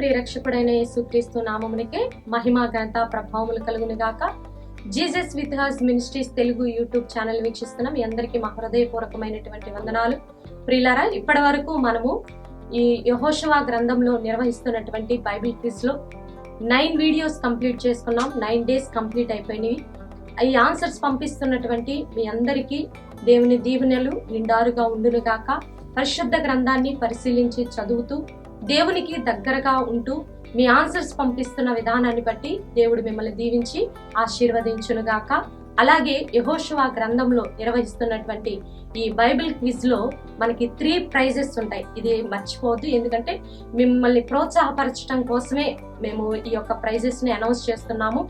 ప్రియ రక్షకుడైన యేసుక్రీస్తు నామమునికే మహిమ ఘనత ప్రభావములు కలుగును గాక. Jesus with has ministries Telugu YouTube channel వీక్షిస్తున్న మీ అందరికీ మా హృదయపూర్వకమైనటువంటి వందనాలు. ప్రియులారా, ఇప్పటి వరకు మనము ఈ యెహోషువ గ్రంథంలో నిర్వహిస్తున్నటువంటి బైబిల్ క్విజ్ లో 9 వీడియోస్ కంప్లీట్ చేసుకున్నాం. 9 డేస్ కంప్లీట్ అయిపోయినవి. ఈ ఆన్సర్స్ పంపిస్తున్నటువంటి మీ అందరికీ దేవుని దీవెనలు నిండారుగా ఉండును గాక. పరిశుద్ధ గ్రంథాన్ని పరిశీలించి చదువుతూ దేవునికి దగ్గరగా ఉంటూ మీ ఆన్సర్స్ పంపిస్తున్న విధానాన్ని బట్టి దేవుడు మిమ్మల్ని దీవించి ఆశీర్వదించును గాక. అలాగే యెహోషువ గ్రంథంలో నిర్వహిస్తున్నటువంటి ఈ బైబిల్ క్విజ్ లో మనకి 3 ప్రైజెస్ ఉంటాయి. ఇది మర్చిపోవద్దు, ఎందుకంటే మిమ్మల్ని ప్రోత్సాహపరచడం కోసమే మేము ఈ యొక్క ప్రైజెస్ ని అనౌన్స్ చేస్తున్నాము.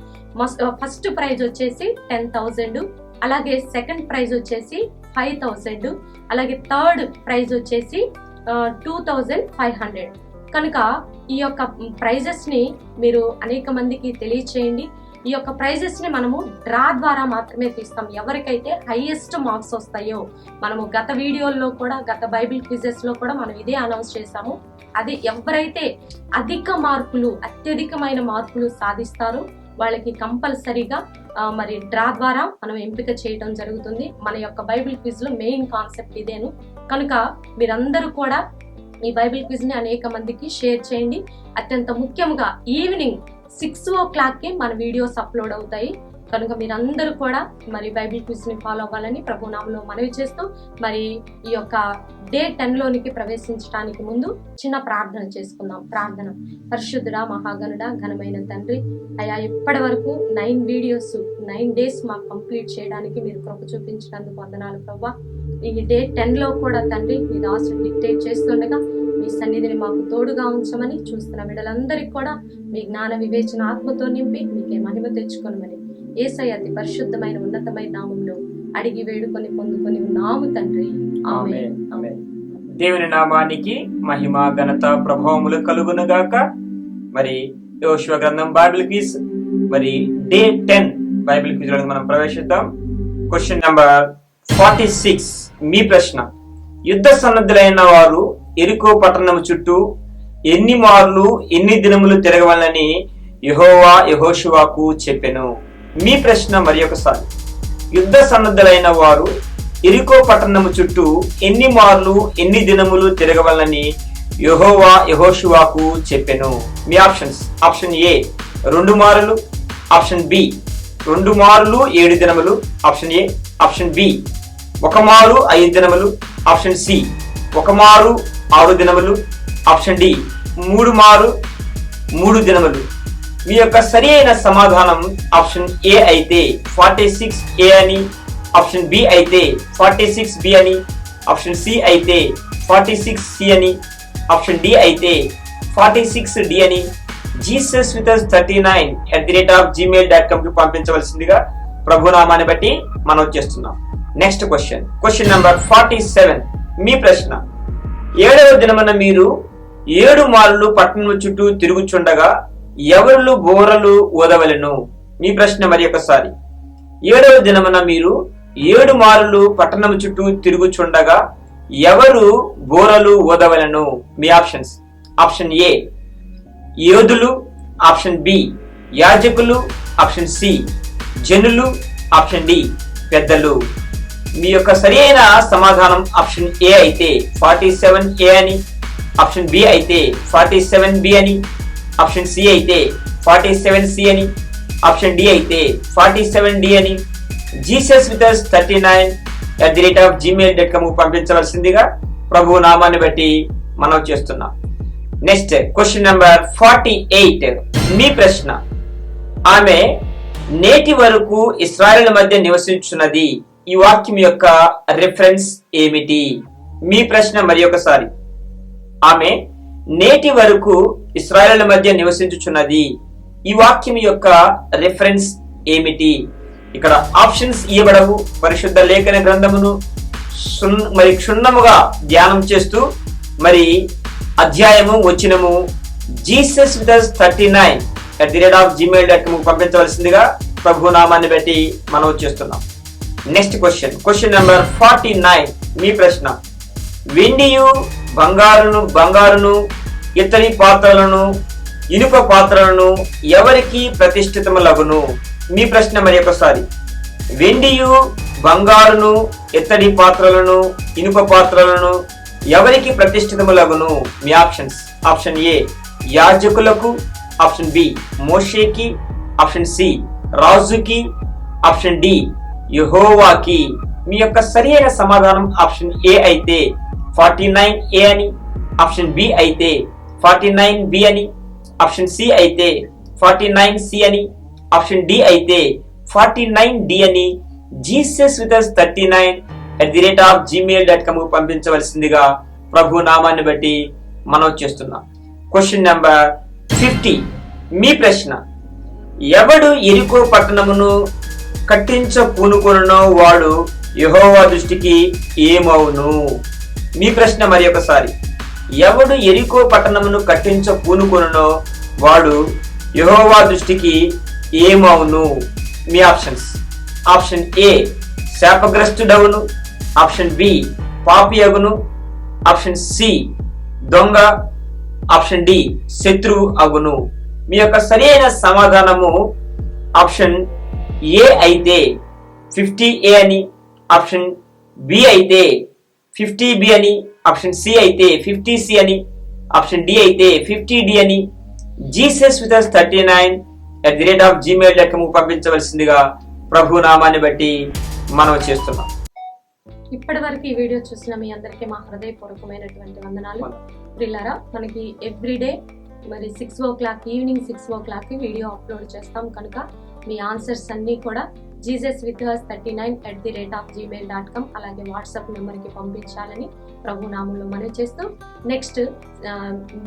ఫస్ట్ ప్రైజ్ వచ్చేసి 10,000, అలాగే సెకండ్ ప్రైజ్ వచ్చేసి 5,000, అలాగే థర్డ్ ప్రైజ్ వచ్చేసి 2,500. కనుక ఈ యొక్క ప్రైజెస్ ని మీరు అనేక మందికి తెలియచేయండి. ఈ యొక్క ప్రైజెస్ ని మనము డ్రా ద్వారా మాత్రమే తీస్తాం. ఎవరికైతే హైయెస్ట్ మార్క్స్ వస్తాయో, మనము గత వీడియోల్లో కూడా, గత బైబిల్ క్విజెస్ లో కూడా మనం ఇదే అనౌన్స్ చేశాము. అది ఎవరైతే అత్యధికమైన మార్కులు సాధిస్తారో వాళ్ళకి కంపల్సరీగా మరి డ్రా ద్వారా మనం ఎంపిక చేయడం జరుగుతుంది. మన యొక్క బైబిల్ క్విజ్ లో మెయిన్ కాన్సెప్ట్ ఇదేను. కనుక మీరందరూ కూడా ఈ బైబిల్ క్విజ్ ని అనేక మందికి షేర్ చేయండి. అత్యంత ముఖ్యంగా ఈవినింగ్ 6 o'clock మన వీడియోస్ అప్లోడ్ అవుతాయి. కనుక మీరందరూ కూడా మరి బైబిల్ క్విజ్ ని ఫాలో అవ్వాలని ప్రభునామంలో మనవి చేస్తూ, మరి ఈ యొక్క డే 10 లోనికి ప్రవేశించడానికి ముందు చిన్న ప్రార్థన చేసుకుందాం. ప్రార్థన. పరిశుద్ధుడా, మహాగణుడా, ఘనమైన తండ్రి, అయ్యా, ఇప్పటి వరకు 9 వీడియోస్ 9 డేస్ మాకు కంప్లీట్ చేయడానికి మీరు కృప చూపించినందుకు వందనాలు ప్రభా. ఈ డే 10 లో కూడా తండ్రి మీ దాసుడు డిక్టేట్ చేస్తుండగా మీ సన్నిధిని మాకు తోడుగా ఉంచమని, చూస్తున్న బిడ్డలందరికీ కూడా మీ జ్ఞాన వివేచన ఆత్మతో నింపి మీకే మహిమ తెచ్చుకొనమని యేసయ్య అతి పరిశుద్ధమైన ఉన్నతమైన నామములో అడిగి వేడుకొని పొందుకొని ఉన్నాము తండ్రి. ఆమేన్. ఆమేన్. దేవుని నామానికి మహిమ ఘనత ప్రభావములు కలుగునుగాక. మరి యెహోషువ గ్రంథం బైబిల్ క్విజ్ మరి డే 10 బైబిల్ క్విజ్ లో మనం ప్రవేశిద్దాం. Question number 46. మీ ప్రశ్న: యుద్ధ సన్నద్ధులైన వారు ఎరికో పట్టణం చుట్టూ ఎన్ని మార్లు ఎన్ని దినములు తిరగవాలని యెహోవా యెహోషువకు చెప్పెను? మీ ప్రశ్న మరి ఒకసారి: యుద్ధ సన్నద్ధులైన వారు ఎరికో పట్టణము చుట్టూ ఎన్ని మార్లు ఎన్ని దినములు తిరగవాలని యెహోవా యెహోషువకు చెప్పెను? మీ ఆప్షన్స్: ఆప్షన్ ఏ 2 మార్లు, ఆప్షన్ బి 2 మార్లు 7 దినములు, ఆప్షన్ ఏ, ఆప్షన్ బి 1 మారు 5 దినములు, ఆప్షన్ సి 1 మారు 6 దినములు, ఆప్షన్ డి 3 మారు 3 దినములు. మీ యొక్క సరి అయిన సమాధానం ఆప్షన్ ఏ అయితే 46A అని, ఆప్షన్ బి అయితే 46B అని, ఆప్షన్ సి అయితే 46C అని, ఆప్షన్ డి అయితే 46D అని jesuswithus39@gmail.com కి పంపించవలసిందిగా ప్రభునామాన్ని బట్టి మనం చేస్తున్నాం. Next question number 47. మీ ప్రశ్న: 7వ దినమున మీరు 7 మార్లు పట్టణము చుట్టూ తిరుగుచుండగా ఎవరు బోరలు ఊదవలెను? మీ ప్రశ్న మరి ఒకసారి: 7వ దినమున మీరు 7 మార్లు పట్టణము చుట్టూ తిరుగుచుండగా ఎవరు బోరలు ఊదవలెను? మీ ఆప్షన్స్: ఆప్షన్ ఏ యోధులు, ఆప్షన్ బి యాజకులు, ఆప్షన్ సి జనులు, ఆప్షన్ డి పెద్దలు. మీ యొక్క సరి అయిన సమాధానం ఆప్షన్ ఏ అయితే 47A అని, ఆప్షన్ బి అయితే 47B అని, ఆప్షన్ సి అయితే 47C అని, ఆప్షన్ డి అయితే 47D అని jesuswithus39@gmail.com పంపించవలసిందిగా ప్రభు నామాన్ని బట్టి మనం చేస్తున్నాం. Next question number 48. మీ ప్రశ్న: ఆమె నేటి వరకు ఇశ్రాయేలు మధ్య నివసించున్నది. ఈ వాక్యం యొక్క రిఫరెన్స్ ఏమిటి? మీ ప్రశ్న మరి ఒకసారి: ఆమె నేటి వరకు ఇశ్రాయేలు మధ్య నివసించుచున్నది. ఈ వాక్యం యొక్క రిఫరెన్స్ ఏమిటి? ఇక్కడ ఆప్షన్స్ ఇవ్వబడవు. పరిశుద్ధ లేఖన గ్రంథమును మరి క్షుణ్ణముగా ధ్యానం చేస్తూ మరి అధ్యాయము వచనము jesuswithus39@gmail.com పంపించవలసిందిగా ప్రభు నామాన్ని బట్టి మనం చేస్తున్నాం. Next question number 49. మీ ప్రశ్న: వెండియు బంగారును ఇత్తడి పాత్రలను ఇనుప పాత్రలను ఎవరికి ప్రతిష్ఠితములగును? మీ ప్రశ్న మరి ఒకసారి. వెండియు బంగారును ఎత్తడి పాత్రలను ఇనుప పాత్రలను ఎవరికి ప్రతిష్ఠితములగును? మీ ఆప్షన్స్. ఆప్షన్ ఏ యాజకులకు, ఆప్షన్ బి మోషేకి, ఆప్షన్ సి రాజుకి, ఆప్షన్ డి యెహోవాకి. మీ యొక్క సరైన సమాధానం ఆప్షన్ ఏ అయితే 49A అని, ఆప్షన్ బి అయితే 49B అని, ఆప్షన్ సి అయితే 49C అని, ఆప్షన్ డి అయితే 49D అని jesuswithus39@gmail.com పంపించవలసిందిగా ప్రభు నామాన్ని బట్టి మనం చేస్తున్నాం. Question number 50. మీ ప్రశ్న. ఎవడు యెరికో పట్టణమును కట్టించ పూనుకొనునో వాడు యెహోవా దృష్టికి ఏమవును? మీ ప్రశ్న మరి ఒకసారి. ఎవడు యెరికో పట్టణమును కట్టించ పూనుకొనునో వాడు యెహోవా దృష్టికి ఏమవును? మీ ఆప్షన్స్. ఆప్షన్ ఏ శాపగ్రస్తుడవును, ఆప్షన్ బి పాపియగును, ఆప్షన్ సి దొంగ, ఆప్షన్ డి శత్రువు అగును. మీ యొక్క సరైన సమాధానము ఆప్షన్ ఏ అయితే 50A అని, ఆప్షన్ బి అయితే 50B అని, ఆప్షన్ సి అయితే 50C అని, ఆప్షన్ డి అయితే 50D అని jesuswithus39@gmail.com పంపించవలసిందిగా ప్రభు నామాన్ని బట్టి మనం చేస్తున్నాం. ఇప్పటి వరకు ఈ వీడియో చూసిన మీ అందరికీ మా హృదయపూర్వకమైనటువంటి వందనాలు. ప్రియులారా, మనకి ఎవ్రీడే మరి 6 o'clock evening 6 o'clock video upload చేస్తాం కనుక మీ ఆన్సర్స్ అన్నీ కూడా jesuswithus39@gmail.com అలాగే వాట్సాప్ నెంబర్కి పంపించాలని ప్రభు నామంలో మనవి చేస్తూ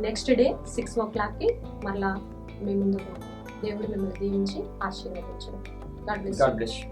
నెక్స్ట్ డే 6 o'clock మరలా మీ ముందుకు దేవుడు మిమ్మల్ని దీవించి ఆశీర్వదించడం. God bless you.